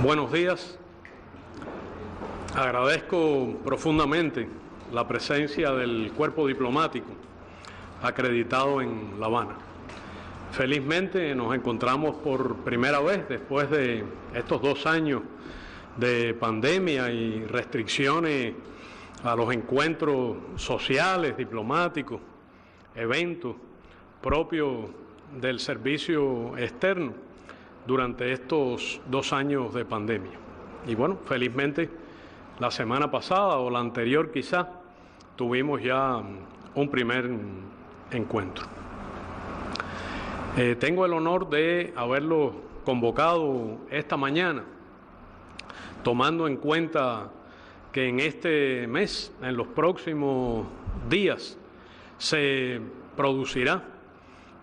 Buenos días. Agradezco profundamente la presencia del cuerpo diplomático acreditado en La Habana. Felizmente nos encontramos por primera vez después de estos 2 años de pandemia y restricciones a los encuentros sociales, diplomáticos, eventos propios del servicio externo durante estos 2 años de pandemia. Y bueno, felizmente la semana pasada o la anterior quizá tuvimos ya un primer encuentro. Tengo el honor de haberlo convocado esta mañana, tomando en cuenta que en este mes, en los próximos días, se producirá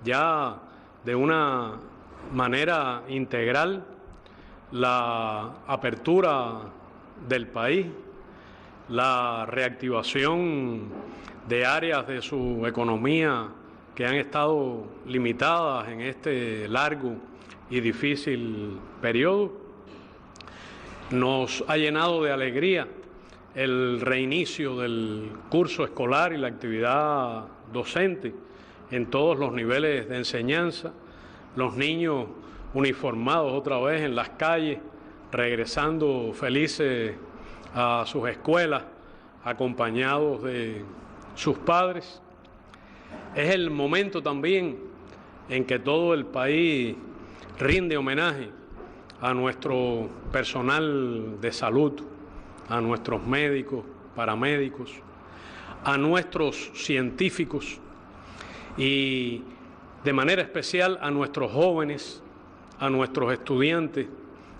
ya de una manera integral la apertura del país, la reactivación de áreas de su economía que han estado limitadas en este largo y difícil periodo. Nos ha llenado de alegría el reinicio del curso escolar y la actividad docente en todos los niveles de enseñanza, los niños uniformados otra vez en las calles, regresando felices a sus escuelas, acompañados de sus padres. Es el momento también en que todo el país rinde homenaje a nuestro personal de salud, a nuestros médicos, paramédicos, a nuestros científicos y de manera especial a nuestros jóvenes, a nuestros estudiantes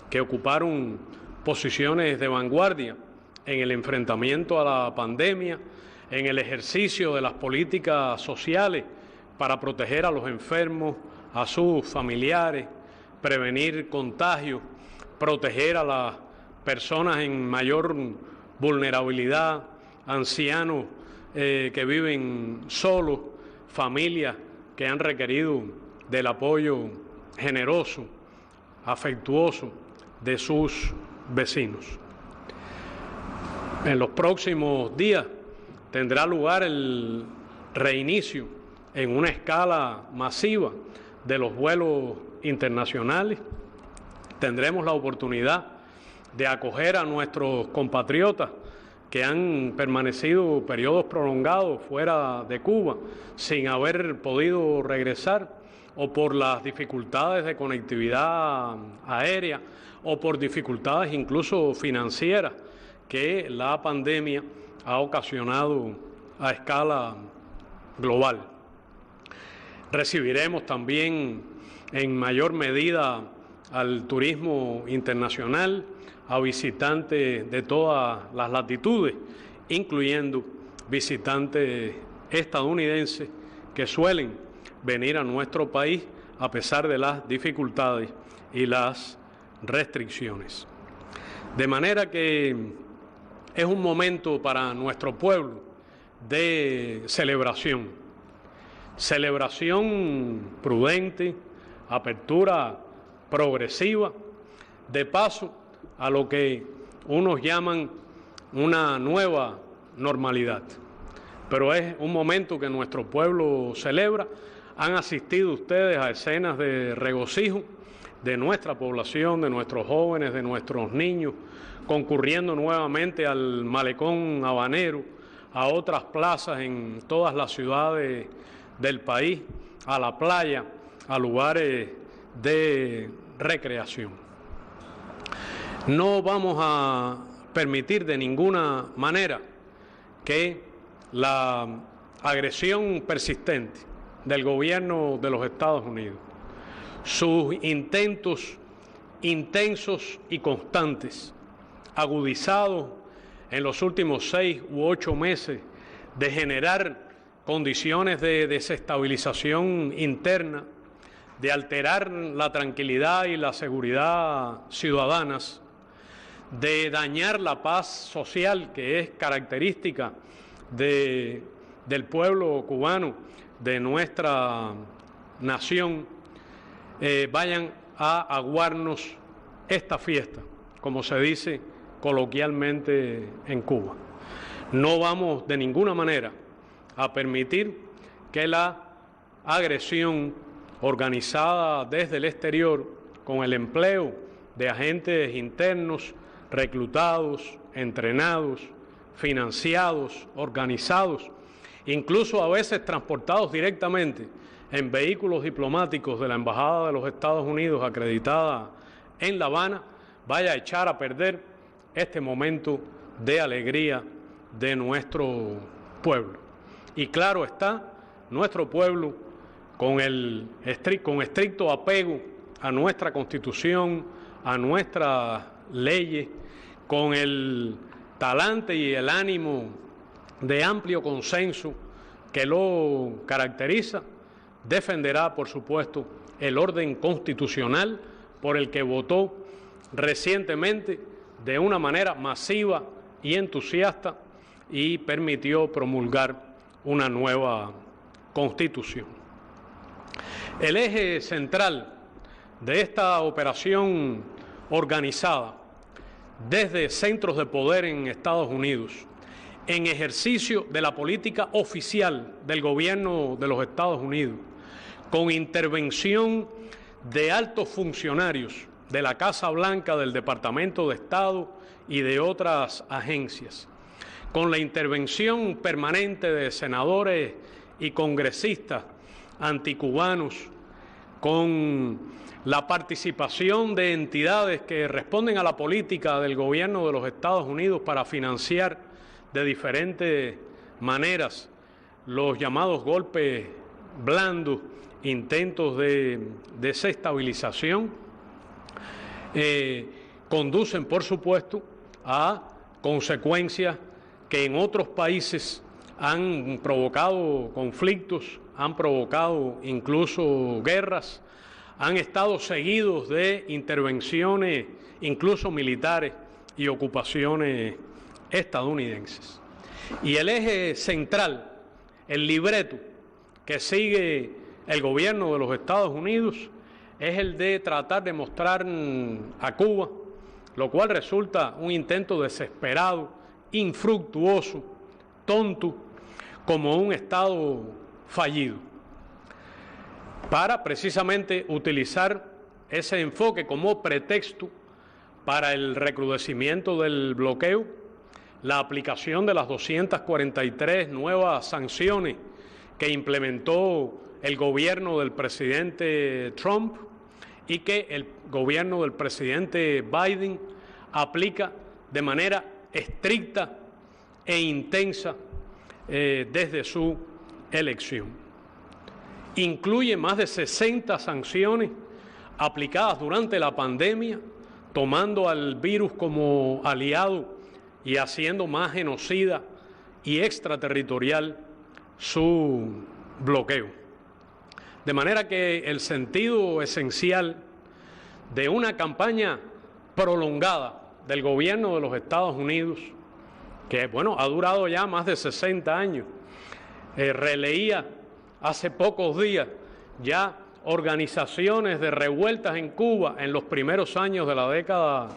que ocuparon posiciones de vanguardia en el enfrentamiento a la pandemia, en el ejercicio de las políticas sociales para proteger a los enfermos, a sus familiares, prevenir contagios, proteger a las personas en mayor vulnerabilidad, ancianos que viven solos, familias que han requerido del apoyo generoso, afectuoso de sus vecinos. En los próximos días tendrá lugar el reinicio en una escala masiva de los vuelos internacionales. Tendremos la oportunidad de acoger a nuestros compatriotas que han permanecido periodos prolongados fuera de Cuba sin haber podido regresar, o por las dificultades de conectividad aérea o por dificultades incluso financieras que la pandemia ha ocasionado a escala global. Recibiremos también en mayor medida al turismo internacional, a visitantes de todas las latitudes, incluyendo visitantes estadounidenses que suelen venir a nuestro país a pesar de las dificultades y las restricciones. De manera que es un momento para nuestro pueblo de celebración, celebración prudente, apertura progresiva, de paso a lo que unos llaman una nueva normalidad. Pero es un momento que nuestro pueblo celebra. Han asistido ustedes a escenas de regocijo de nuestra población, de nuestros jóvenes, de nuestros niños, concurriendo nuevamente al malecón habanero, a otras plazas en todas las ciudades del país, a la playa, a lugares de recreación. No vamos a permitir de ninguna manera que la agresión persistente del gobierno de los Estados Unidos, sus intentos intensos y constantes, agudizados en los últimos 6 u 8 meses, de generar condiciones de desestabilización interna, de alterar la tranquilidad y la seguridad ciudadanas, de dañar la paz social que es característica del pueblo cubano, de nuestra nación, vayan a aguarnos esta fiesta como se dice coloquialmente en Cuba. No vamos de ninguna manera a permitir que la agresión organizada desde el exterior, con el empleo de agentes internos reclutados, entrenados, financiados, organizados, incluso a veces transportados directamente en vehículos diplomáticos de la Embajada de los Estados Unidos acreditada en La Habana, vaya a echar a perder este momento de alegría de nuestro pueblo. Y claro está, nuestro pueblo, con estricto apego a nuestra Constitución, a nuestras leyes, con el talante y el ánimo de amplio consenso que lo caracteriza, defenderá, por supuesto, el orden constitucional por el que votó recientemente de una manera masiva y entusiasta y permitió promulgar una nueva Constitución. El eje central de esta operación organizada desde centros de poder en Estados Unidos, en ejercicio de la política oficial del gobierno de los Estados Unidos, con intervención de altos funcionarios de la Casa Blanca, del Departamento de Estado y de otras agencias, con la intervención permanente de senadores y congresistas anticubanos, con la participación de entidades que responden a la política del gobierno de los Estados Unidos para financiar de diferentes maneras los llamados golpes blandos, intentos de desestabilización, conducen, por supuesto, a consecuencias que en otros países han provocado conflictos, han provocado incluso guerras, han estado seguidos de intervenciones incluso militares y ocupaciones estadounidenses. Y el eje central, el libreto que sigue el gobierno de los Estados Unidos es el de tratar de mostrar a Cuba, lo cual resulta un intento desesperado, infructuoso, tonto, como un Estado fallido, para precisamente utilizar ese enfoque como pretexto para el recrudecimiento del bloqueo, la aplicación de las 243 nuevas sanciones que implementó el gobierno del presidente Trump y que el gobierno del presidente Biden aplica de manera estricta e intensa desde su elección. Incluye más de 60 sanciones aplicadas durante la pandemia, tomando al virus como aliado y haciendo más genocida y extraterritorial su bloqueo. De manera que el sentido esencial de una campaña prolongada del gobierno de los Estados Unidos, que bueno, ha durado ya más de 60 años, releía hace pocos días ya organizaciones de revueltas en Cuba en los primeros años de la década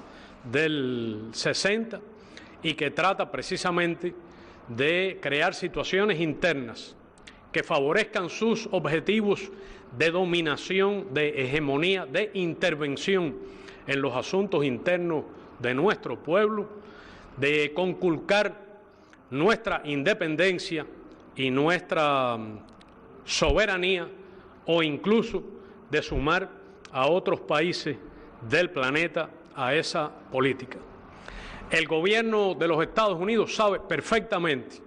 del 60 y que trata precisamente de crear situaciones internas que favorezcan sus objetivos de dominación, de hegemonía, de intervención en los asuntos internos de nuestro pueblo, de conculcar nuestra independencia y nuestra soberanía o incluso de sumar a otros países del planeta a esa política. El gobierno de los Estados Unidos sabe perfectamente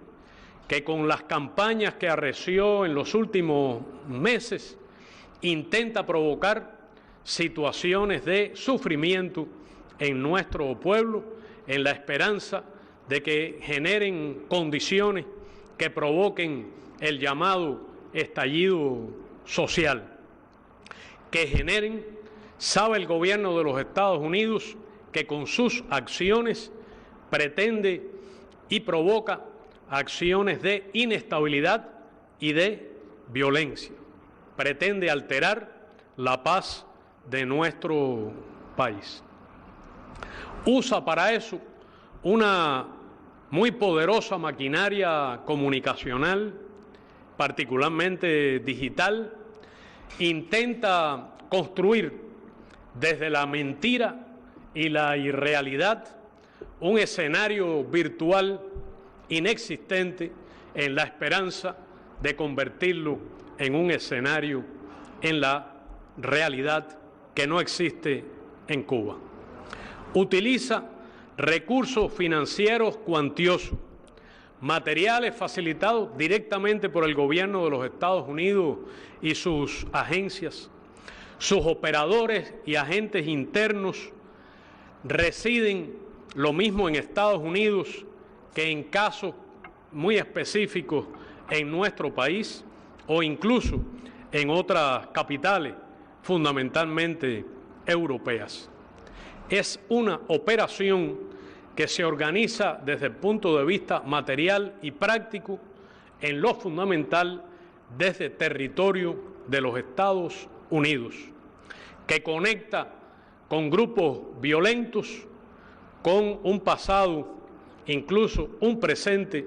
que con las campañas que arreció en los últimos meses intenta provocar situaciones de sufrimiento en nuestro pueblo, en la esperanza de que generen condiciones que provoquen el llamado estallido social, que generen, sabe el gobierno de los Estados Unidos que con sus acciones pretende y provoca acciones de inestabilidad y de violencia, pretende alterar la paz de nuestro país. usa para eso una muy poderosa maquinaria comunicacional, particularmente digital, intenta construir desde la mentira y la irrealidad un escenario virtual inexistente en la esperanza de convertirlo en un escenario en la realidad que no existe en Cuba. Utiliza recursos financieros cuantiosos, materiales facilitados directamente por el gobierno de los Estados Unidos y sus agencias. Sus operadores y agentes internos residen lo mismo en Estados Unidos que en casos muy específicos en nuestro país o incluso en otras capitales, fundamentalmente europeas. Es una operación que se organiza desde el punto de vista material y práctico en lo fundamental desde el territorio de los Estados Unidos, que conecta con grupos violentos, con un pasado, incluso un presente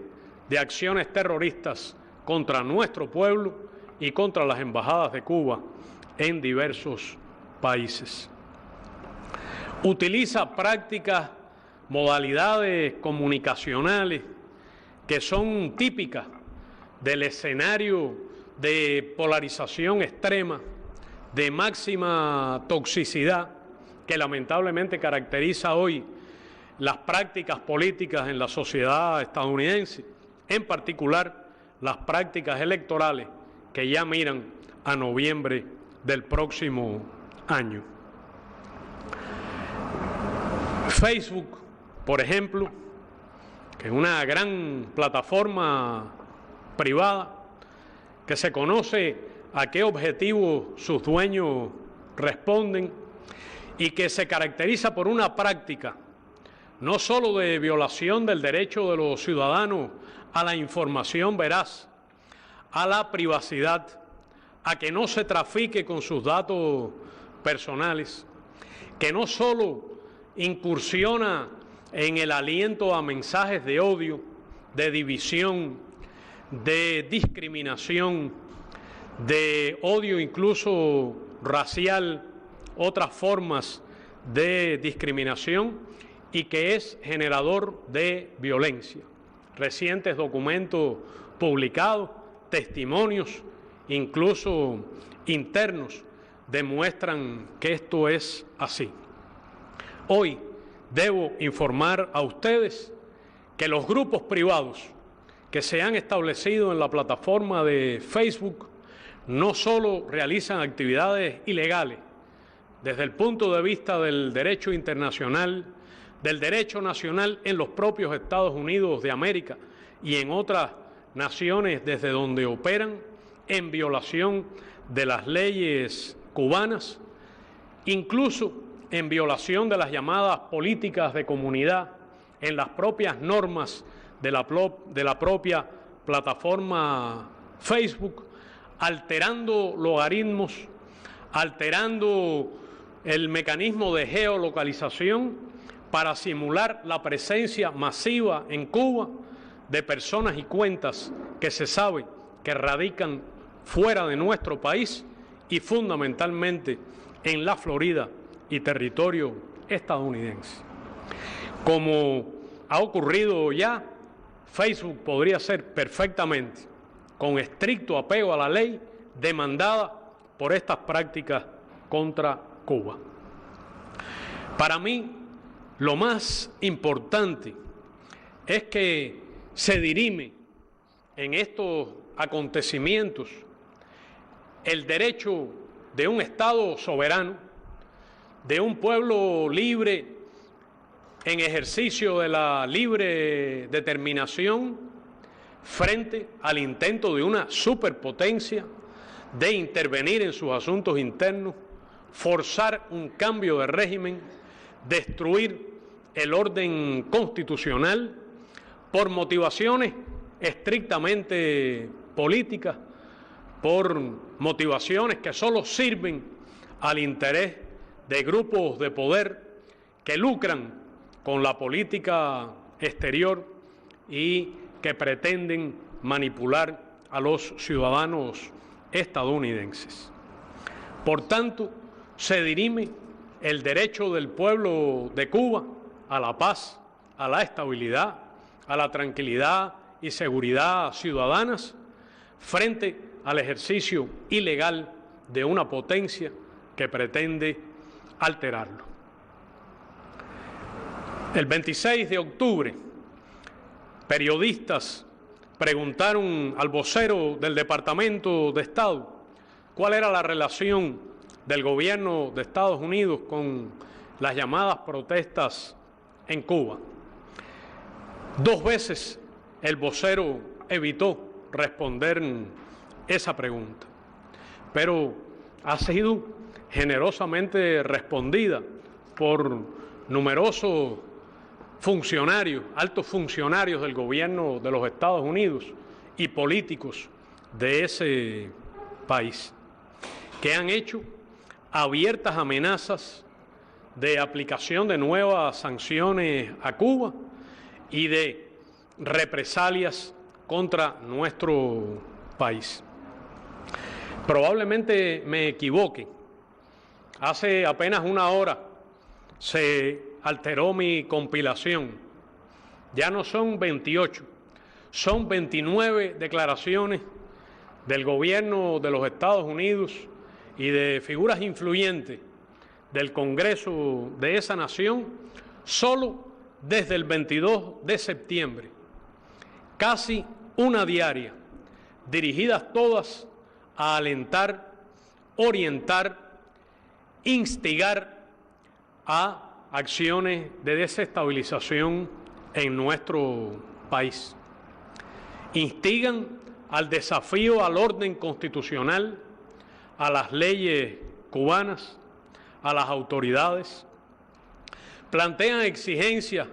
de acciones terroristas contra nuestro pueblo y contra las embajadas de Cuba en diversos países. Utiliza prácticas, modalidades comunicacionales que son típicas del escenario de polarización extrema, de máxima toxicidad que lamentablemente caracteriza hoy las prácticas políticas en la sociedad estadounidense, en particular las prácticas electorales que ya miran a noviembre del próximo año. Facebook, por ejemplo, que es una gran plataforma privada que se conoce a qué objetivos sus dueños responden y que se caracteriza por una práctica no solo de violación del derecho de los ciudadanos a la información veraz, a la privacidad, a que no se trafique con sus datos personales, que no solo incursiona en el aliento a mensajes de odio, de división, de discriminación, de odio incluso racial, otras formas de discriminación, y que es generador de violencia. Recientes documentos publicados, testimonios, incluso internos, demuestran que esto es así. Hoy debo informar a ustedes que los grupos privados que se han establecido en la plataforma de Facebook no solo realizan actividades ilegales desde el punto de vista del derecho internacional, del derecho nacional en los propios Estados Unidos de América y en otras naciones desde donde operan, en violación de las leyes cubanas, incluso en violación de las llamadas políticas de comunidad, en las propias normas de la propia plataforma Facebook, alterando logaritmos, alterando el mecanismo de geolocalización para simular la presencia masiva en Cuba de personas y cuentas que se sabe que radican fuera de nuestro país y fundamentalmente en la Florida y territorio estadounidense. Como ha ocurrido ya, Facebook podría ser perfectamente, con estricto apego a la ley, demandada por estas prácticas contra Cuba. Para mí, lo más importante es que se dirime en estos acontecimientos el derecho de un Estado soberano, de un pueblo libre en ejercicio de la libre determinación frente al intento de una superpotencia de intervenir en sus asuntos internos, forzar un cambio de régimen, destruir el orden constitucional por motivaciones estrictamente políticas, por motivaciones que solo sirven al interés de grupos de poder que lucran con la política exterior y que pretenden manipular a los ciudadanos estadounidenses. Por tanto, se dirime el derecho del pueblo de Cuba a la paz, a la estabilidad, a la tranquilidad y seguridad ciudadanas frente al ejercicio ilegal de una potencia que pretende alterarlo. El 26 de octubre, periodistas preguntaron al vocero del Departamento de Estado cuál era la relación del gobierno de Estados Unidos con las llamadas protestas en Cuba. 2 veces el vocero evitó responder esa pregunta, pero ha sido generosamente respondida por numerosos funcionarios, altos funcionarios del gobierno de los Estados Unidos y políticos de ese país, que han hecho abiertas amenazas de aplicación de nuevas sanciones a Cuba y de represalias contra nuestro país. Probablemente me equivoque. Hace apenas 1 hora se alteró mi compilación. Ya no son 28, son 29 declaraciones del gobierno de los Estados Unidos y de figuras influyentes del Congreso de esa nación solo desde el 22 de septiembre. Casi una diaria, dirigidas todas a alentar, orientar, instigar a acciones de desestabilización en nuestro país. Instigan al desafío al orden constitucional, a las leyes cubanas, a las autoridades. Plantean exigencias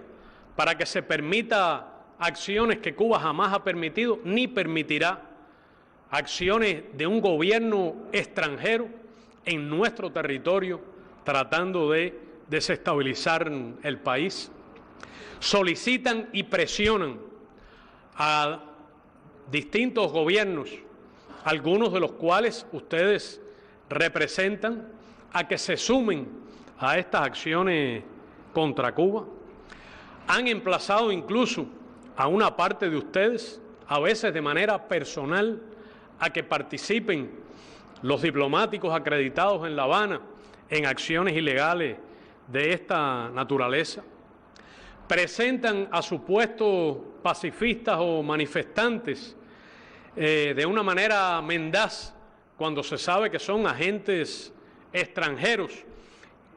para que se permita acciones que Cuba jamás ha permitido ni permitirá, acciones de un gobierno extranjero en nuestro territorio tratando de desestabilizar el país. Solicitan y presionan a distintos gobiernos, algunos de los cuales ustedes representan, a que se sumen a estas acciones contra Cuba. Han emplazado incluso a una parte de ustedes, a veces de manera personal, a que participen los diplomáticos acreditados en La Habana en acciones ilegales de esta naturaleza. Presentan a supuestos pacifistas o manifestantes de una manera mendaz, cuando se sabe que son agentes extranjeros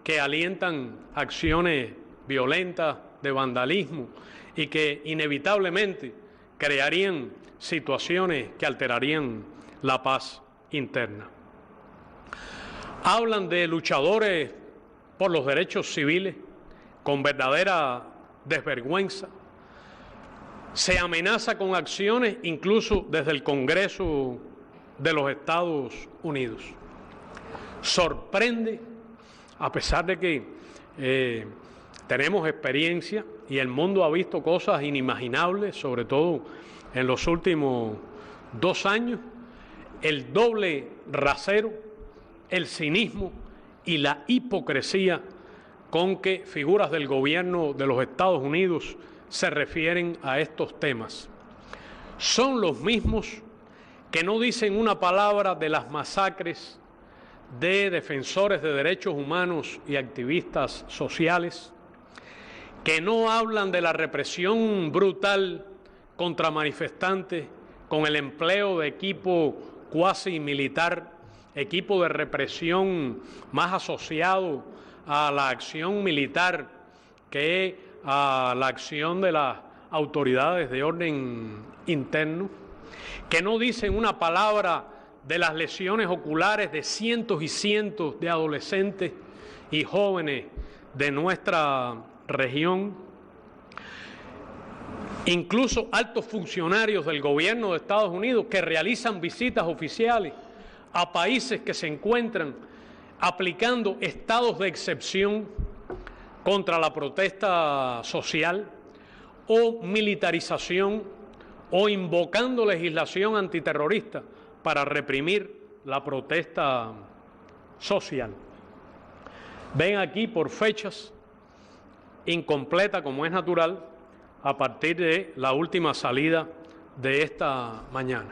que alientan acciones violentas de vandalismo y que inevitablemente crearían situaciones que alterarían la paz interna. Hablan de luchadores por los derechos civiles con verdadera desvergüenza. Se amenaza con acciones incluso desde el Congreso de los Estados Unidos. Sorprende, a pesar de que tenemos experiencia y el mundo ha visto cosas inimaginables, sobre todo en los últimos 2 años, el doble rasero, el cinismo y la hipocresía con que figuras del gobierno de los Estados Unidos se refieren a estos temas. Son los mismos que no dicen una palabra de las masacres de defensores de derechos humanos y activistas sociales, que no hablan de la represión brutal contra manifestantes con el empleo de equipo cuasi militar, equipo de represión más asociado a la acción militar que a la acción de las autoridades de orden interno, que no dicen una palabra de las lesiones oculares de cientos y cientos de adolescentes y jóvenes de nuestra región. Incluso altos funcionarios del gobierno de Estados Unidos que realizan visitas oficiales a países que se encuentran aplicando estados de excepción contra la protesta social o militarización o invocando legislación antiterrorista para reprimir la protesta social. Ven aquí por fechas incompleta, como es natural, a partir de la última salida de esta mañana.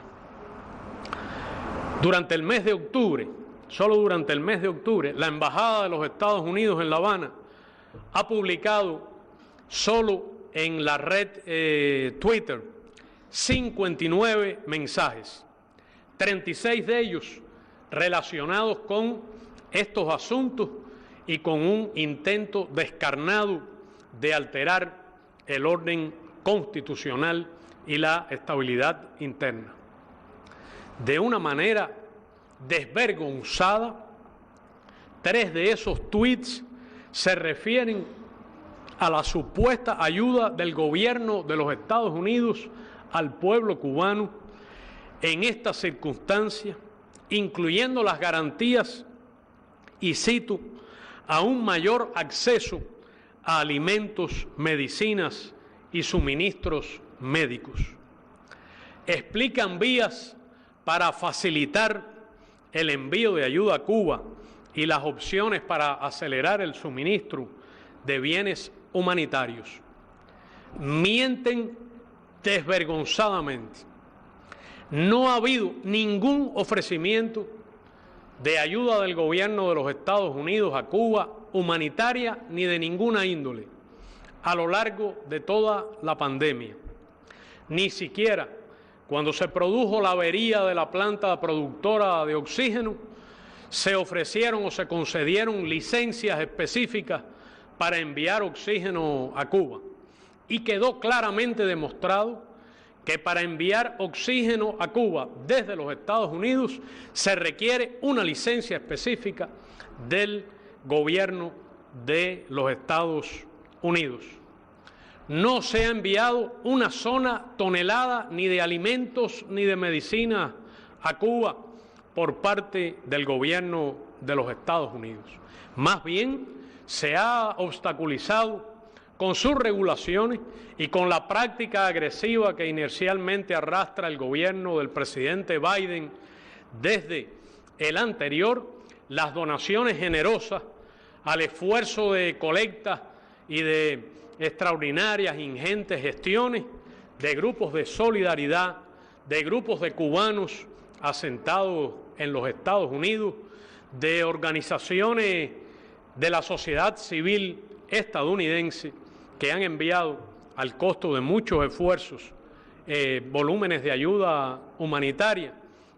Durante el mes de octubre, solo durante el mes de octubre, la Embajada de los Estados Unidos en La Habana ha publicado solo en la red Twitter 59 mensajes, 36 de ellos relacionados con estos asuntos y con un intento descarnado de alterar el orden constitucional y la estabilidad interna. De una manera desvergonzada, 3 de esos tweets se refieren a la supuesta ayuda del gobierno de los Estados Unidos al pueblo cubano en esta circunstancia, incluyendo las garantías, y cito, a un mayor acceso a alimentos, medicinas y suministros médicos. Explican vías para facilitar el envío de ayuda a Cuba y las opciones para acelerar el suministro de bienes humanitarios. Mienten desvergonzadamente. No ha habido ningún ofrecimiento de ayuda del gobierno de los Estados Unidos a Cuba, humanitaria ni de ninguna índole, a lo largo de toda la pandemia. Ni siquiera cuando se produjo la avería de la planta productora de oxígeno, se ofrecieron o se concedieron licencias específicas para enviar oxígeno a Cuba. Y quedó claramente demostrado que para enviar oxígeno a Cuba desde los Estados Unidos se requiere una licencia específica del gobierno de los Estados Unidos. No se ha enviado una sola tonelada ni de alimentos ni de medicinas a Cuba por parte del gobierno de los Estados Unidos. Más bien, se ha obstaculizado con sus regulaciones y con la práctica agresiva que inercialmente arrastra el gobierno del presidente Biden desde el anterior, las donaciones generosas al esfuerzo de colecta y de extraordinarias, ingentes gestiones de grupos de solidaridad, de grupos de cubanos asentados en los Estados Unidos, de organizaciones de la sociedad civil estadounidense que han enviado al costo de muchos esfuerzos volúmenes de ayuda humanitaria,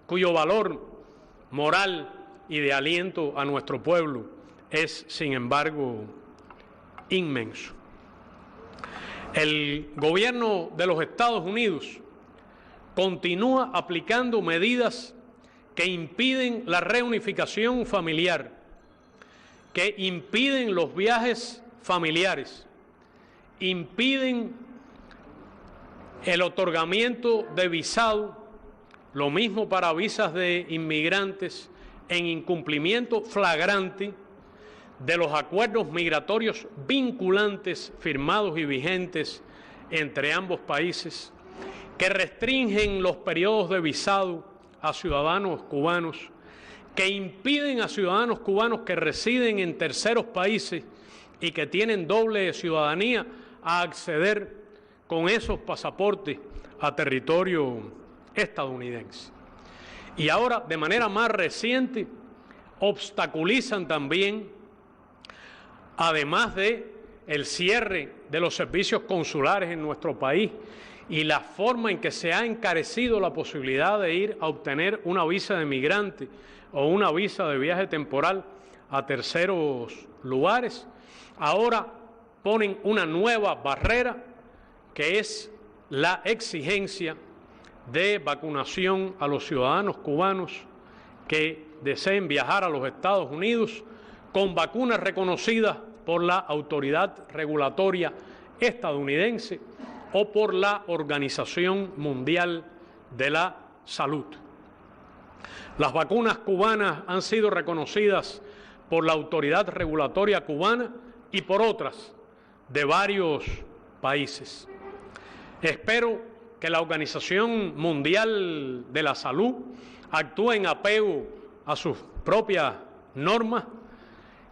cuyo valor moral y de aliento a nuestro pueblo es, sin embargo, inmenso. El gobierno de los Estados Unidos continúa aplicando medidas que impiden la reunificación familiar, que impiden los viajes familiares, impiden el otorgamiento de visado, lo mismo para visas de inmigrantes, en incumplimiento flagrante de los acuerdos migratorios vinculantes firmados y vigentes entre ambos países, que restringen los periodos de visado a ciudadanos cubanos, que impiden a ciudadanos cubanos que residen en terceros países y que tienen doble ciudadanía a acceder con esos pasaportes a territorio estadounidense. Y ahora, de manera más reciente, obstaculizan también, además de el cierre de los servicios consulares en nuestro país y la forma en que se ha encarecido la posibilidad de ir a obtener una visa de migrante o una visa de viaje temporal a terceros lugares, ahora ponen una nueva barrera que es la exigencia de vacunación a los ciudadanos cubanos que deseen viajar a los Estados Unidos con vacunas reconocidas por la autoridad regulatoria estadounidense o por la Organización Mundial de la Salud. Las vacunas cubanas han sido reconocidas por la autoridad regulatoria cubana y por otras de varios países. Espero que la Organización Mundial de la Salud actúe en apego a sus propias normas,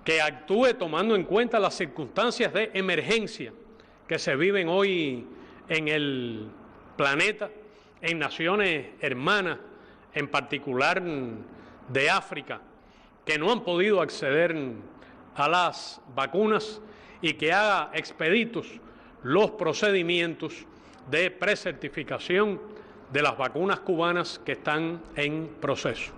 que actúe tomando en cuenta las circunstancias de emergencia que se viven hoy en el planeta, en naciones hermanas, en particular de África, que no han podido acceder a las vacunas, y que haga expeditos los procedimientos de precertificación de las vacunas cubanas que están en proceso.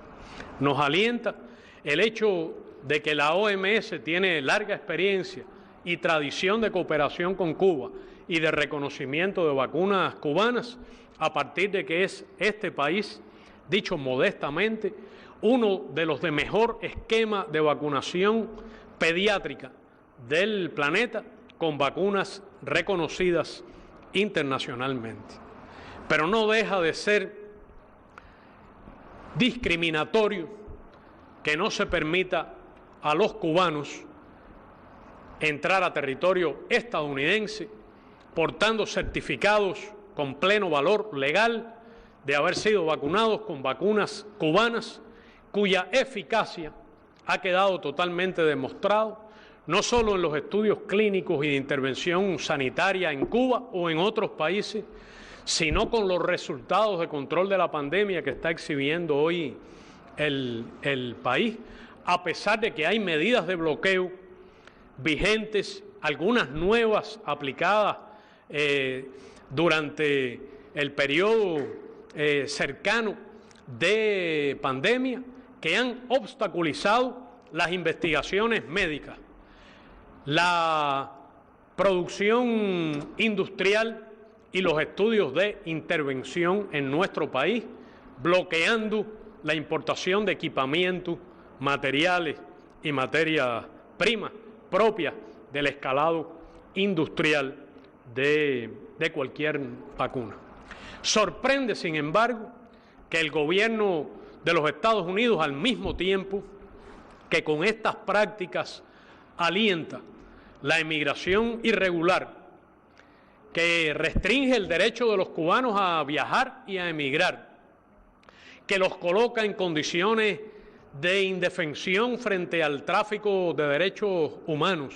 Nos alienta el hecho de que la OMS tiene larga experiencia y tradición de cooperación con Cuba y de reconocimiento de vacunas cubanas, a partir de que es este país, dicho modestamente, uno de los de mejor esquema de vacunación pediátrica del planeta, con vacunas reconocidas internacionalmente. Pero no deja de ser discriminatorio que no se permita a los cubanos entrar a territorio estadounidense portando certificados con pleno valor legal de haber sido vacunados con vacunas cubanas, cuya eficacia ha quedado totalmente demostrado, no solo en los estudios clínicos y de intervención sanitaria en Cuba o en otros países, sino con los resultados de control de la pandemia que está exhibiendo hoy el país, a pesar de que hay medidas de bloqueo vigentes, algunas nuevas aplicadas durante el periodo cercano de pandemia, que han obstaculizado las investigaciones médicas, la producción industrial y los estudios de intervención en nuestro país, bloqueando la importación de equipamientos, materiales y materias primas propias del escalado industrial de cualquier vacuna. Sorprende, sin embargo, que el gobierno de los Estados Unidos, al mismo tiempo que con estas prácticas alienta la emigración irregular, que restringe el derecho de los cubanos a viajar y a emigrar, que los coloca en condiciones de indefensión frente al tráfico de derechos humanos,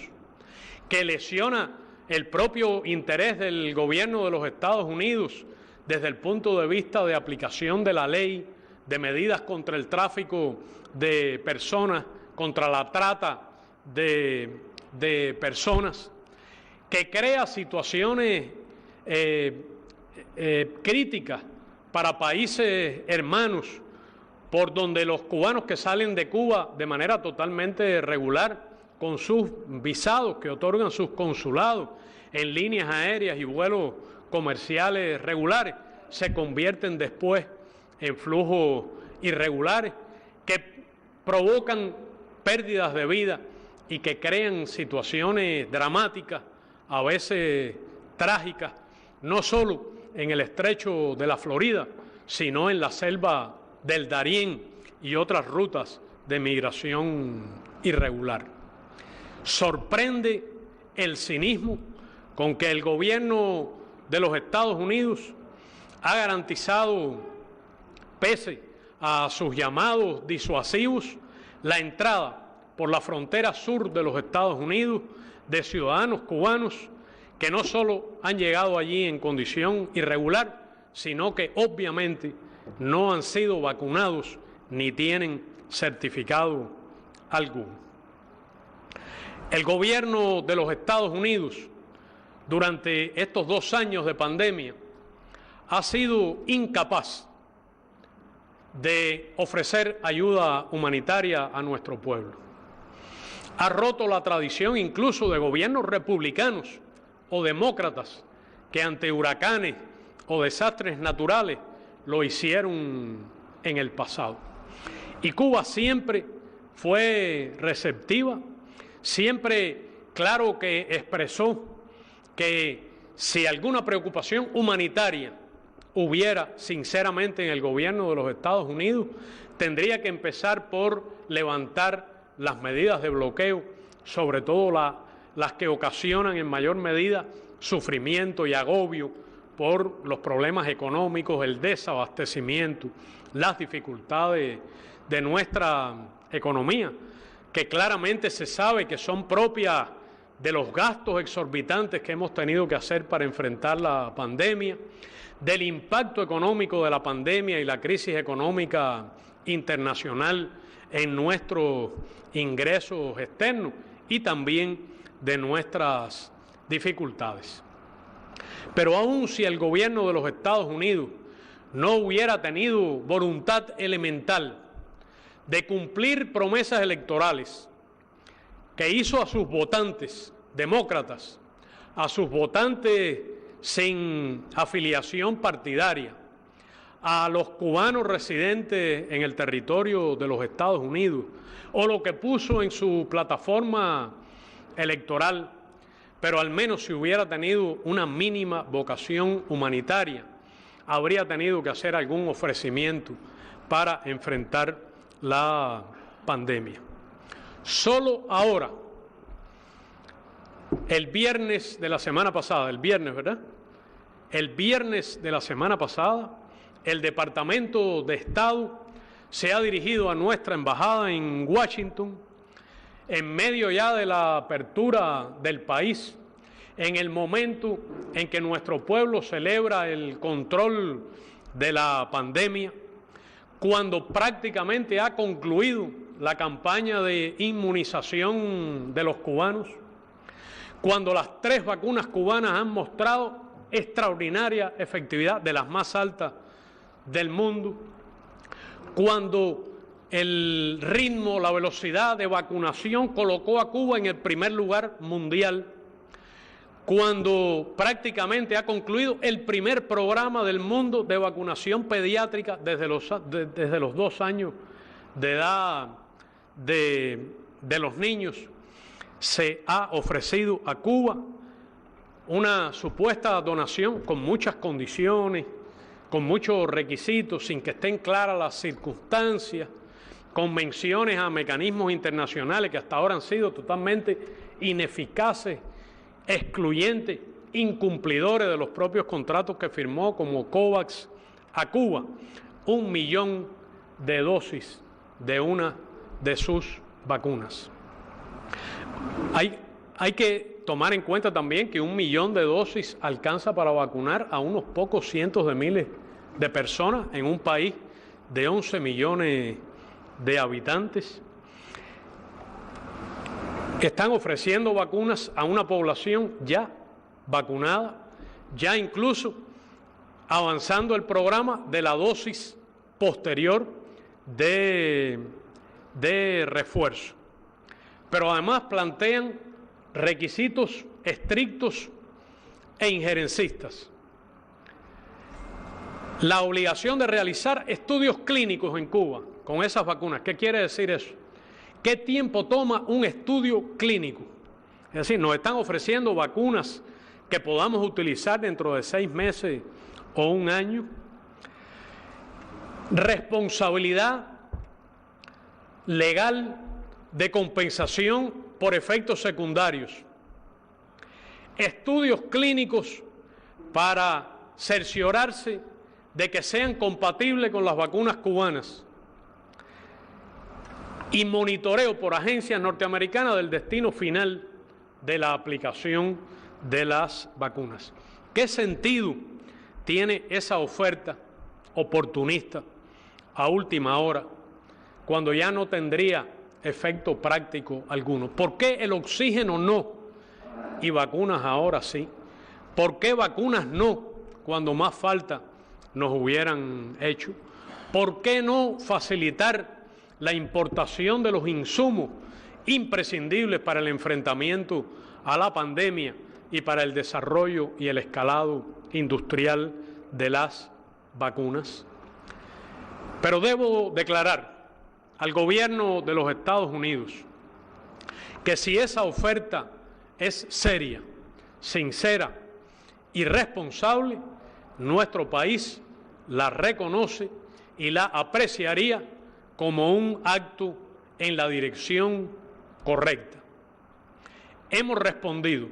que lesiona el propio interés del gobierno de los Estados Unidos desde el punto de vista de aplicación de la ley, de medidas contra el tráfico de personas, contra la trata de personas, que crea situaciones críticas para países hermanos, por donde los cubanos que salen de Cuba de manera totalmente regular, con sus visados que otorgan sus consulados en líneas aéreas y vuelos comerciales regulares, se convierten después en flujos irregulares que provocan pérdidas de vida y que crean situaciones dramáticas, a veces trágicas, no solo en el estrecho de la Florida, sino en la selva del Darién y otras rutas de migración irregular. Sorprende el cinismo con que el gobierno de los Estados Unidos ha garantizado, pese a sus llamados disuasivos, la entrada por la frontera sur de los Estados Unidos de ciudadanos cubanos que no solo han llegado allí en condición irregular, sino que obviamente no han sido vacunados ni tienen certificado alguno. El gobierno de los Estados Unidos, durante estos 2 años de pandemia, ha sido incapaz de ofrecer ayuda humanitaria a nuestro pueblo. Ha roto la tradición incluso de gobiernos republicanos o demócratas que ante huracanes o desastres naturales lo hicieron en el pasado. Y Cuba siempre fue receptiva, siempre claro que expresó que si alguna preocupación humanitaria hubiera sinceramente en el gobierno de los Estados Unidos, tendría que empezar por levantar las medidas de bloqueo, sobre todo las que ocasionan en mayor medida sufrimiento y agobio por los problemas económicos, el desabastecimiento, las dificultades de nuestra economía, que claramente se sabe que son propias de los gastos exorbitantes que hemos tenido que hacer para enfrentar la pandemia, del impacto económico de la pandemia y la crisis económica internacional en nuestros ingresos externos y también de nuestras dificultades. Pero aun si el gobierno de los Estados Unidos no hubiera tenido voluntad elemental de cumplir promesas electorales que hizo a sus votantes demócratas, a sus votantes sin afiliación partidaria, a los cubanos residentes en el territorio de los Estados Unidos, o lo que puso en su plataforma electoral, pero al menos si hubiera tenido una mínima vocación humanitaria, habría tenido que hacer algún ofrecimiento para enfrentar la pandemia. Solo ahora, el viernes de la semana pasada, el viernes de la semana pasada, el Departamento de Estado se ha dirigido a nuestra embajada en Washington, en medio ya de la apertura del país, en el momento en que nuestro pueblo celebra el control de la pandemia, cuando prácticamente ha concluido la campaña de inmunización de los cubanos, cuando las 3 vacunas cubanas han mostrado extraordinaria efectividad, de las más altas del mundo, cuando el ritmo, la velocidad de vacunación colocó a Cuba en el primer lugar mundial, cuando prácticamente ha concluido el primer programa del mundo de vacunación pediátrica desde los 2 años de edad de los niños, se ha ofrecido a Cuba una supuesta donación con muchas condiciones, con muchos requisitos, sin que estén claras las circunstancias, con menciones a mecanismos internacionales que hasta ahora han sido totalmente ineficaces, excluyentes, incumplidores de los propios contratos que firmó, como COVAX, a Cuba 1 millón de dosis de una de sus vacunas. Hay que tomar en cuenta también que 1 millón de dosis alcanza para vacunar a unos pocos cientos de miles de personas en un país de 11 millones de habitantes. Están ofreciendo vacunas a una población ya vacunada, ya incluso avanzando el programa de la dosis posterior de refuerzo. Pero además plantean requisitos estrictos e injerencistas. La obligación de realizar estudios clínicos en Cuba con esas vacunas. ¿Qué quiere decir eso? ¿Qué tiempo toma un estudio clínico? Es decir, nos están ofreciendo vacunas que podamos utilizar dentro de 6 meses o 1 año. Responsabilidad legal de compensación por efectos secundarios. Estudios clínicos para cerciorarse de que sean compatibles con las vacunas cubanas. Y monitoreo por agencias norteamericanas del destino final de la aplicación de las vacunas. ¿Qué sentido tiene esa oferta oportunista a última hora, cuando ya no tendría efecto práctico alguno? ¿Por qué el oxígeno no y vacunas ahora sí? ¿Por qué vacunas no cuando más falta nos hubieran hecho? ¿Por qué no facilitar la importación de los insumos imprescindibles para el enfrentamiento a la pandemia y para el desarrollo y el escalado industrial de las vacunas? Pero debo declarar al gobierno de los Estados Unidos que si esa oferta es seria, sincera y responsable, nuestro país la reconoce y la apreciaría como un acto en la dirección correcta. hemos respondido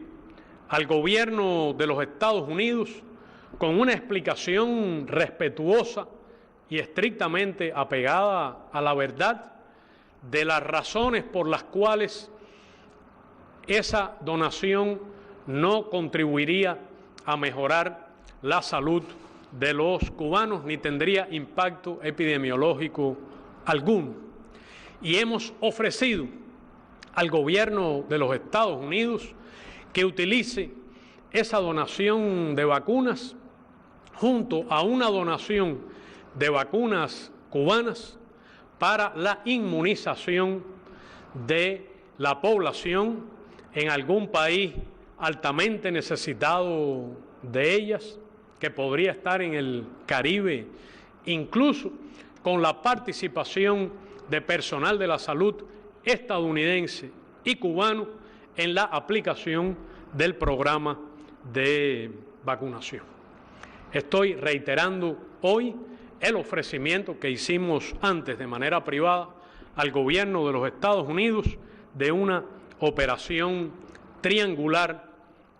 al gobierno de los Estados Unidos con una explicación respetuosa y estrictamente apegada a la verdad de las razones por las cuales esa donación no contribuiría a mejorar la salud de los cubanos ni tendría impacto epidemiológico alguno. Y hemos ofrecido al gobierno de los Estados Unidos que utilice esa donación de vacunas junto a una donación de vacunas cubanas para la inmunización de la población en algún país altamente necesitado de ellas, que podría estar en el Caribe, incluso con la participación de personal de la salud estadounidense y cubano en la aplicación del programa de vacunación. Estoy reiterando hoy el ofrecimiento que hicimos antes de manera privada al gobierno de los Estados Unidos de una operación triangular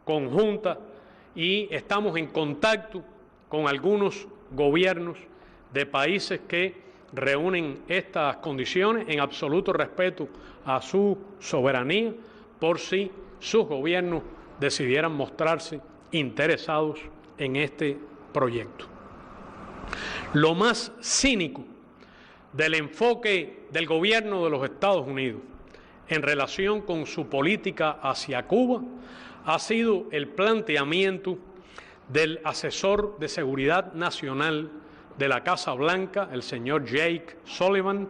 conjunta, y estamos en contacto con algunos gobiernos de países que reúnen estas condiciones en absoluto respeto a su soberanía, por si sus gobiernos decidieran mostrarse interesados en este proyecto. Lo más cínico del enfoque del gobierno de los Estados Unidos en relación con su política hacia Cuba ha sido el planteamiento del asesor de seguridad nacional de la Casa Blanca, el señor Jake Sullivan,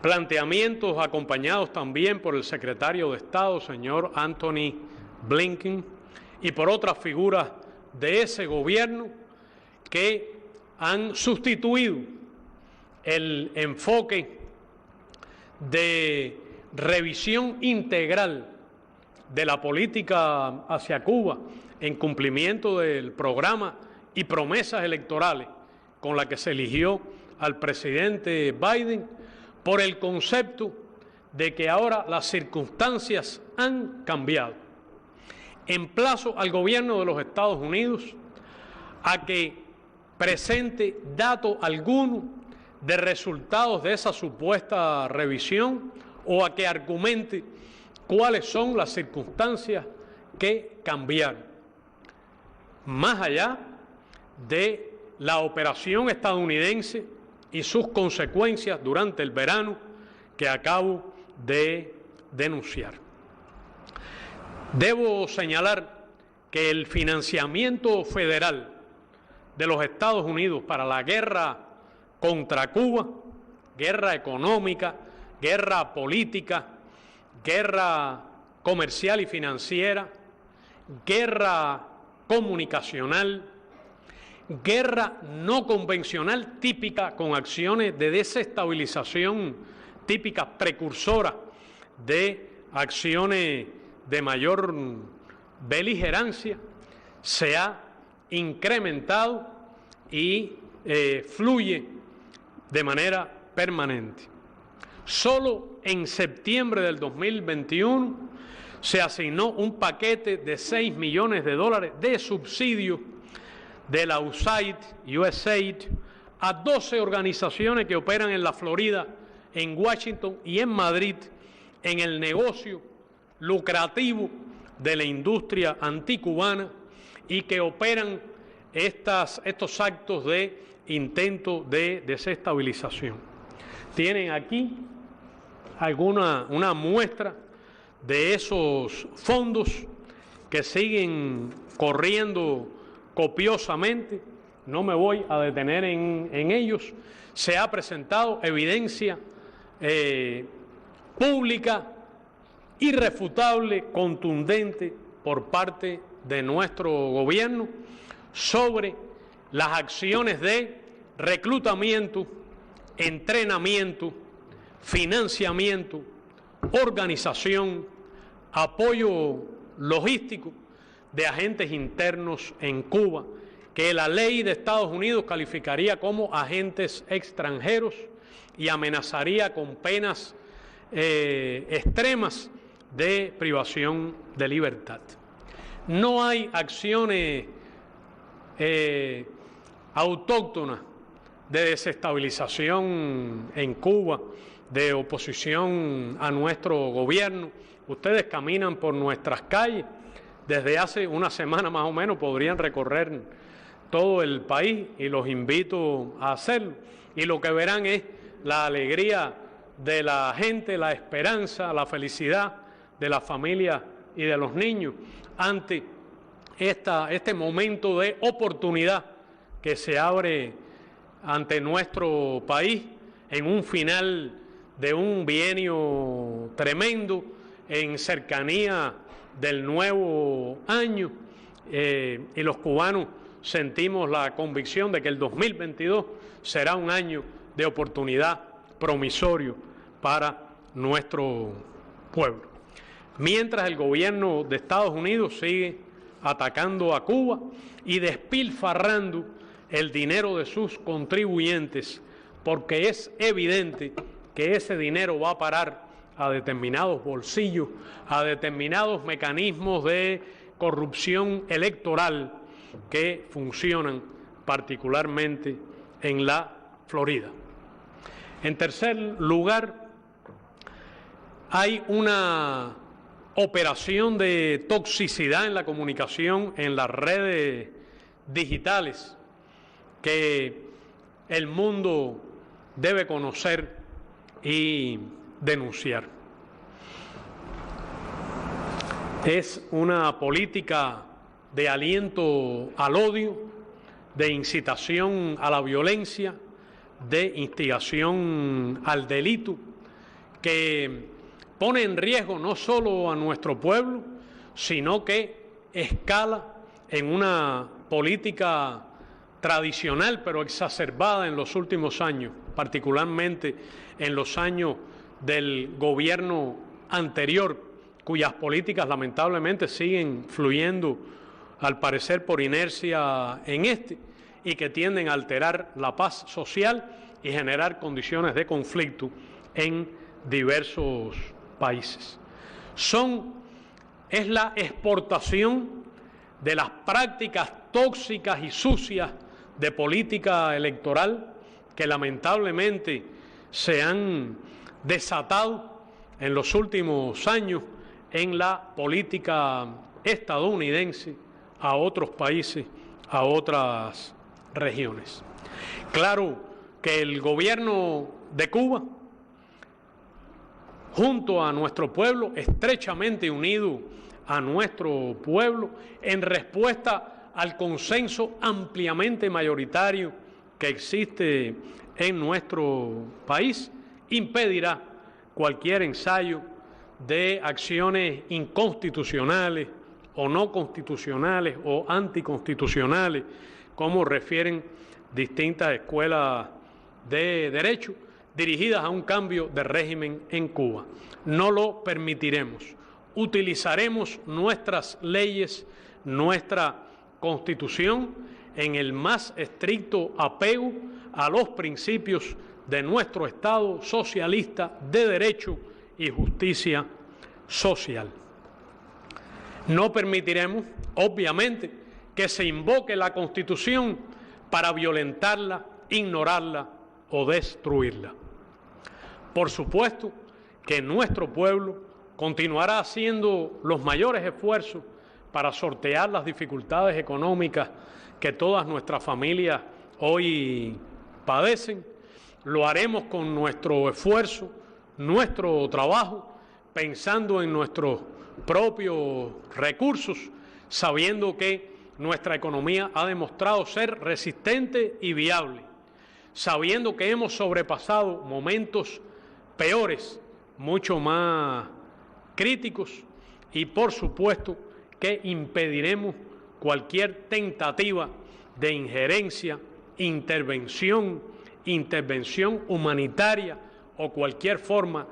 planteamientos acompañados también por el secretario de Estado, señor Anthony Blinken, y por otras figuras de ese gobierno que han sustituido el enfoque de revisión integral de la política hacia Cuba en cumplimiento del programa y promesas electorales con la que se eligió al presidente Biden, por el concepto de que ahora las circunstancias han cambiado. Emplazo al gobierno de los Estados Unidos a que presente dato alguno de resultados de esa supuesta revisión o a que argumente cuáles son las circunstancias que cambiaron, más allá de la operación estadounidense y sus consecuencias durante el verano que acabo de denunciar. Debo señalar que el financiamiento federal de los Estados Unidos para la guerra contra Cuba, guerra económica, guerra política, guerra comercial y financiera, guerra comunicacional, guerra no convencional típica con acciones de desestabilización típicas precursoras de acciones de mayor beligerancia, se ha incrementado y fluye de manera permanente. Solo en septiembre del 2021 se asignó un paquete de $6 millones de subsidios de la USAID a 12 organizaciones que operan en la Florida, en Washington y en Madrid en el negocio lucrativo de la industria anticubana y que operan estos actos de intento de desestabilización. Tienen aquí una muestra de esos fondos que siguen corriendo copiosamente. No me voy a detener en ellos. Se ha presentado evidencia pública, irrefutable, contundente por parte de nuestro gobierno sobre las acciones de reclutamiento, entrenamiento, financiamiento, organización, apoyo logístico de agentes internos en Cuba, que la ley de Estados Unidos calificaría como agentes extranjeros y amenazaría con penas extremas de privación de libertad. No hay acciones autóctonas de desestabilización en Cuba, de oposición a nuestro gobierno. Ustedes caminan por nuestras calles, desde hace una semana más o menos podrían recorrer todo el país y los invito a hacerlo. Y lo que verán es la alegría de la gente, la esperanza, la felicidad de la familia y de los niños ante este momento de oportunidad que se abre ante nuestro país en un final de un bienio tremendo, en cercanía del nuevo año, y los cubanos sentimos la convicción de que el 2022 será un año de oportunidad promisorio para nuestro pueblo. Mientras el gobierno de Estados Unidos sigue atacando a Cuba y despilfarrando el dinero de sus contribuyentes, porque es evidente que ese dinero va a parar a determinados bolsillos, a determinados mecanismos de corrupción electoral que funcionan particularmente en la Florida. En tercer lugar, hay una operación de toxicidad en la comunicación en las redes digitales que el mundo debe conocer y denunciar. Es una política de aliento al odio, de incitación a la violencia, de instigación al delito, que pone en riesgo no solo a nuestro pueblo, sino que escala en una política tradicional, pero exacerbada en los últimos años, particularmente en los años del gobierno anterior, cuyas políticas lamentablemente siguen fluyendo, al parecer por inercia, en este, y que tienden a alterar la paz social y generar condiciones de conflicto en diversos países. Es la exportación de las prácticas tóxicas y sucias de política electoral que lamentablemente se han desatado en los últimos años en la política estadounidense a otros países, a otras regiones. Claro que el gobierno de Cuba, junto a nuestro pueblo, estrechamente unido a nuestro pueblo, en respuesta al consenso ampliamente mayoritario que existe en nuestro país, impedirá cualquier ensayo de acciones inconstitucionales o no constitucionales o anticonstitucionales, como refieren distintas escuelas de derecho dirigidas a un cambio de régimen en Cuba. No lo permitiremos. Utilizaremos nuestras leyes, nuestra Constitución, en el más estricto apego a los principios de nuestro Estado socialista de derecho y justicia social. No permitiremos, obviamente, que se invoque la Constitución para violentarla, ignorarla o destruirla. Por supuesto que nuestro pueblo continuará haciendo los mayores esfuerzos para sortear las dificultades económicas que todas nuestras familias hoy padecen. Lo haremos con nuestro esfuerzo, nuestro trabajo, pensando en nuestros propios recursos, sabiendo que nuestra economía ha demostrado ser resistente y viable, sabiendo que hemos sobrepasado momentos peores, mucho más críticos, y por supuesto que impediremos cualquier tentativa de injerencia, intervención humanitaria o cualquier forma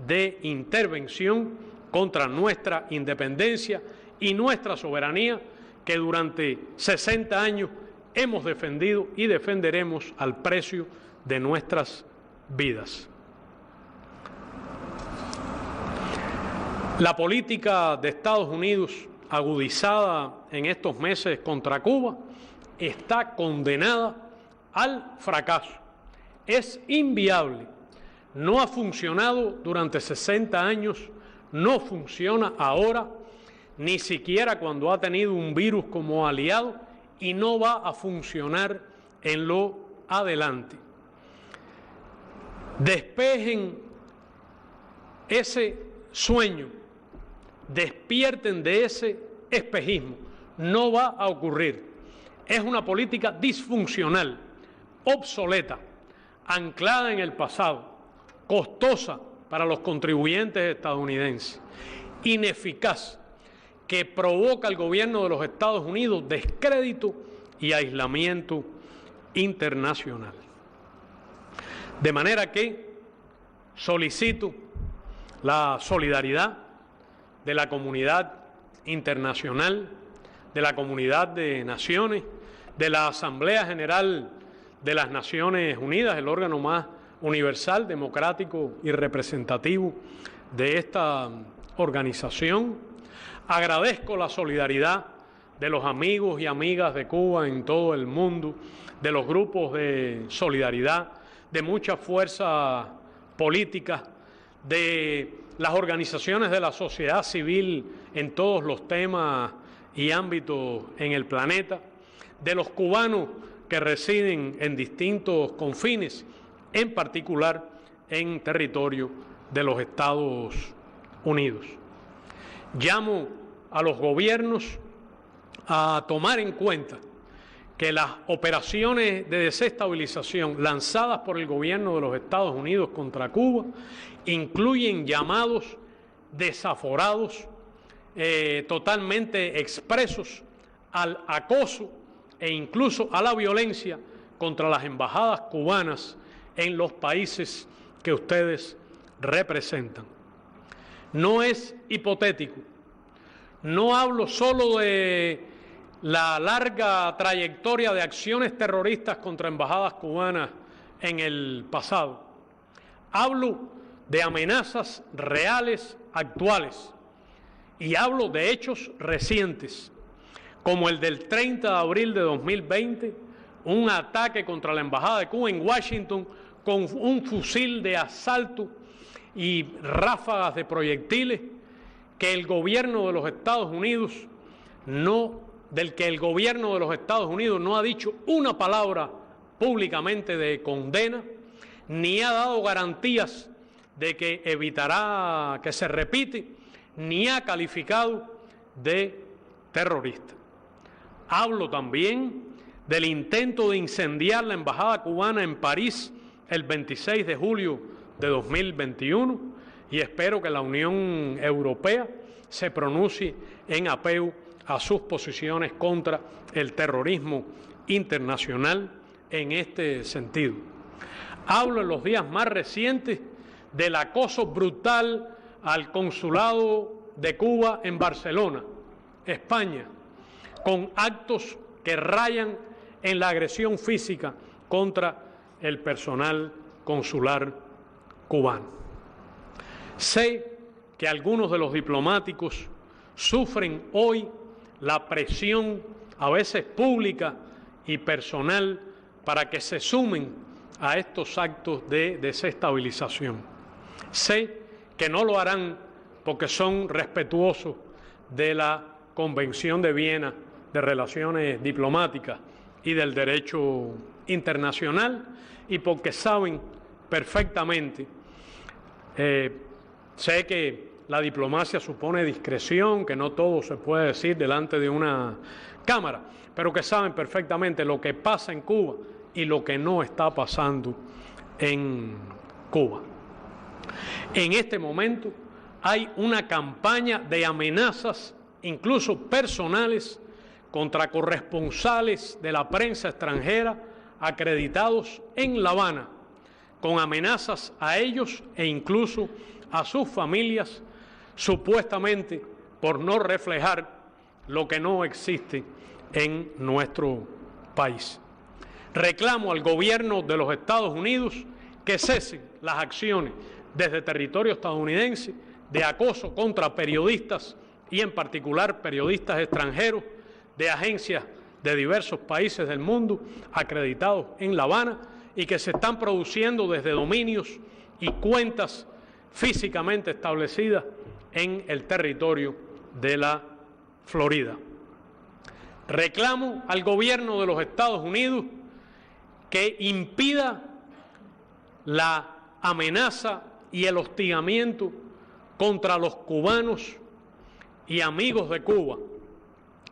de intervención contra nuestra independencia y nuestra soberanía, que durante 60 años hemos defendido y defenderemos al precio de nuestras vidas. La política de Estados Unidos, agudizada en estos meses contra Cuba, está condenada al fracaso. Es inviable. No ha funcionado durante 60 años, no funciona ahora, ni siquiera cuando ha tenido un virus como aliado, y no va a funcionar en lo adelante. Despejen ese sueño, despierten de ese espejismo. No va a ocurrir. Es una política disfuncional, obsoleta, anclada en el pasado, costosa para los contribuyentes estadounidenses, ineficaz, que provoca al gobierno de los Estados Unidos descrédito y aislamiento internacional. De manera que solicito la solidaridad de la comunidad internacional, de la comunidad de naciones, de la Asamblea General de las Naciones Unidas, el órgano más universal, democrático y representativo de esta organización. Agradezco la solidaridad de los amigos y amigas de Cuba en todo el mundo, de los grupos de solidaridad, de muchas fuerzas políticas, de las organizaciones de la sociedad civil en todos los temas y ámbitos en el planeta, de los cubanos que residen en distintos confines, en particular en territorio de los Estados Unidos. Llamo a los gobiernos a tomar en cuenta que las operaciones de desestabilización lanzadas por el gobierno de los Estados Unidos contra Cuba incluyen llamados desaforados, totalmente expresos al acoso e incluso a la violencia contra las embajadas cubanas en los países que ustedes representan. No es hipotético. No hablo solo de la larga trayectoria de acciones terroristas contra embajadas cubanas en el pasado. Hablo de amenazas reales, actuales, y hablo de hechos recientes, como el del 30 de abril de 2020, un ataque contra la Embajada de Cuba en Washington con un fusil de asalto y ráfagas de proyectiles que el gobierno de los Estados Unidos no ha dicho una palabra públicamente de condena, ni ha dado garantías de que evitará que se repite, ni ha calificado de terrorista. Hablo también del intento de incendiar la embajada cubana en París el 26 de julio de 2021 y espero que la Unión Europea se pronuncie en apego a sus posiciones contra el terrorismo internacional en este sentido. Hablo en los días más recientes del acoso brutal al consulado de Cuba en Barcelona, España, con actos que rayan en la agresión física contra el personal consular cubano. Sé que algunos de los diplomáticos sufren hoy la presión, a veces pública y personal, para que se sumen a estos actos de desestabilización. Sé que no lo harán porque son respetuosos de la Convención de Viena de Relaciones Diplomáticas y del derecho internacional y porque saben perfectamente, sé que la diplomacia supone discreción, que no todo se puede decir delante de una cámara, pero que saben perfectamente lo que pasa en Cuba y lo que no está pasando en Cuba. En este momento hay una campaña de amenazas, incluso personales, contra corresponsales de la prensa extranjera acreditados en La Habana, con amenazas a ellos e incluso a sus familias, supuestamente por no reflejar lo que no existe en nuestro país. Reclamo al gobierno de los Estados Unidos que cesen las acciones desde territorio estadounidense de acoso contra periodistas y en particular periodistas extranjeros de agencias de diversos países del mundo acreditados en La Habana y que se están produciendo desde dominios y cuentas físicamente establecidas en el territorio de la Florida. Reclamo al gobierno de los Estados Unidos que impida la amenaza y el hostigamiento contra los cubanos y amigos de Cuba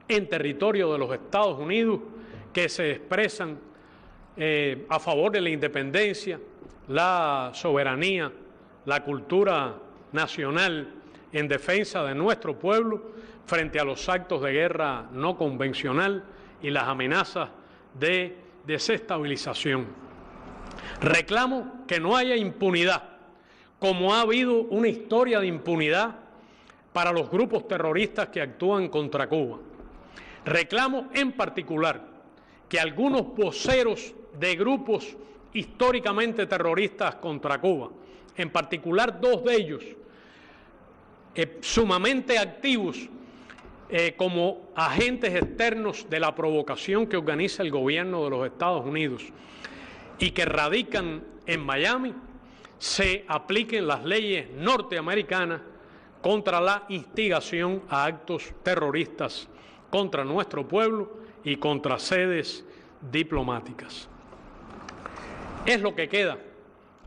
en territorio de los Estados Unidos que se expresan a favor de la independencia, la soberanía, la cultura nacional en defensa de nuestro pueblo frente a los actos de guerra no convencional y las amenazas de desestabilización. Reclamo que no haya impunidad, como ha habido una historia de impunidad para los grupos terroristas que actúan contra Cuba. Reclamo en particular que algunos voceros de grupos históricamente terroristas contra Cuba, en particular dos de ellos, sumamente activos como agentes externos de la provocación que organiza el gobierno de los Estados Unidos y que radican en Miami, se apliquen las leyes norteamericanas contra la instigación a actos terroristas contra nuestro pueblo y contra sedes diplomáticas. Es lo que queda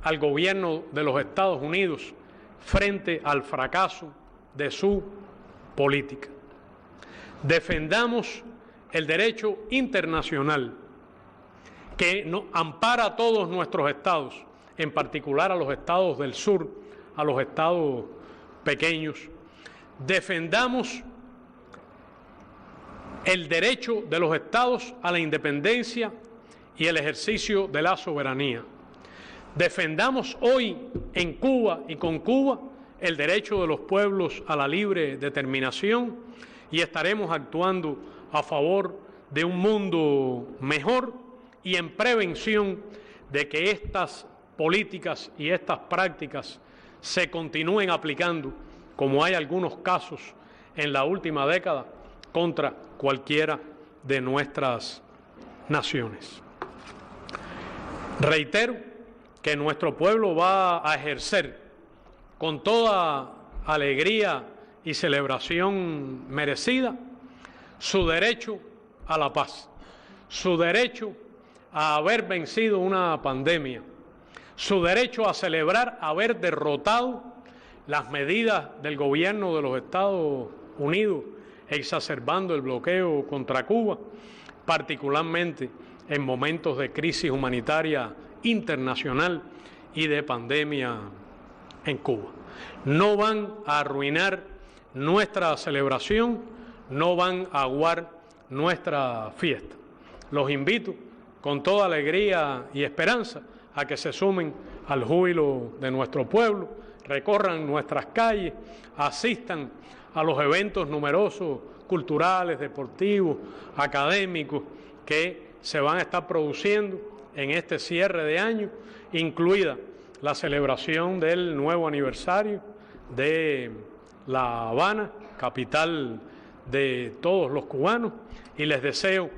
al gobierno de los Estados Unidos frente al fracaso de su política. Defendamos el derecho internacional que ampara a todos nuestros estados, en particular a los estados del sur, a los estados pequeños. Defendamos el derecho de los estados a la independencia y el ejercicio de la soberanía. Defendamos hoy en Cuba y con Cuba el derecho de los pueblos a la libre determinación y estaremos actuando a favor de un mundo mejor y en prevención de que estas políticas y estas prácticas se continúen aplicando, como hay algunos casos en la última década, contra cualquiera de nuestras naciones. Reitero que nuestro pueblo va a ejercer con toda alegría y celebración merecida su derecho a la paz, su derecho a haber vencido una pandemia, su derecho a celebrar haber derrotado las medidas del gobierno de los Estados Unidos exacerbando el bloqueo contra Cuba, particularmente en momentos de crisis humanitaria internacional y de pandemia en Cuba. No van a arruinar nuestra celebración, no van a aguar nuestra fiesta. Los invito con toda alegría y esperanza a que se sumen al júbilo de nuestro pueblo, recorran nuestras calles, asistan a los eventos numerosos, culturales, deportivos, académicos, que se van a estar produciendo en este cierre de año, incluida la celebración del nuevo aniversario de La Habana, capital de todos los cubanos, y les deseo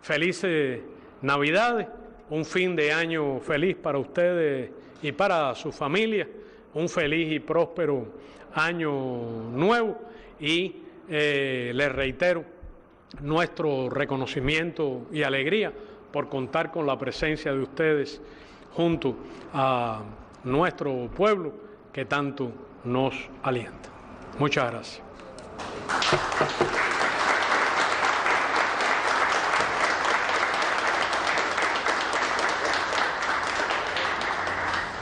felices Navidades, un fin de año feliz para ustedes y para su familia, un feliz y próspero año nuevo y les reitero nuestro reconocimiento y alegría por contar con la presencia de ustedes junto a nuestro pueblo que tanto nos alienta. Muchas gracias.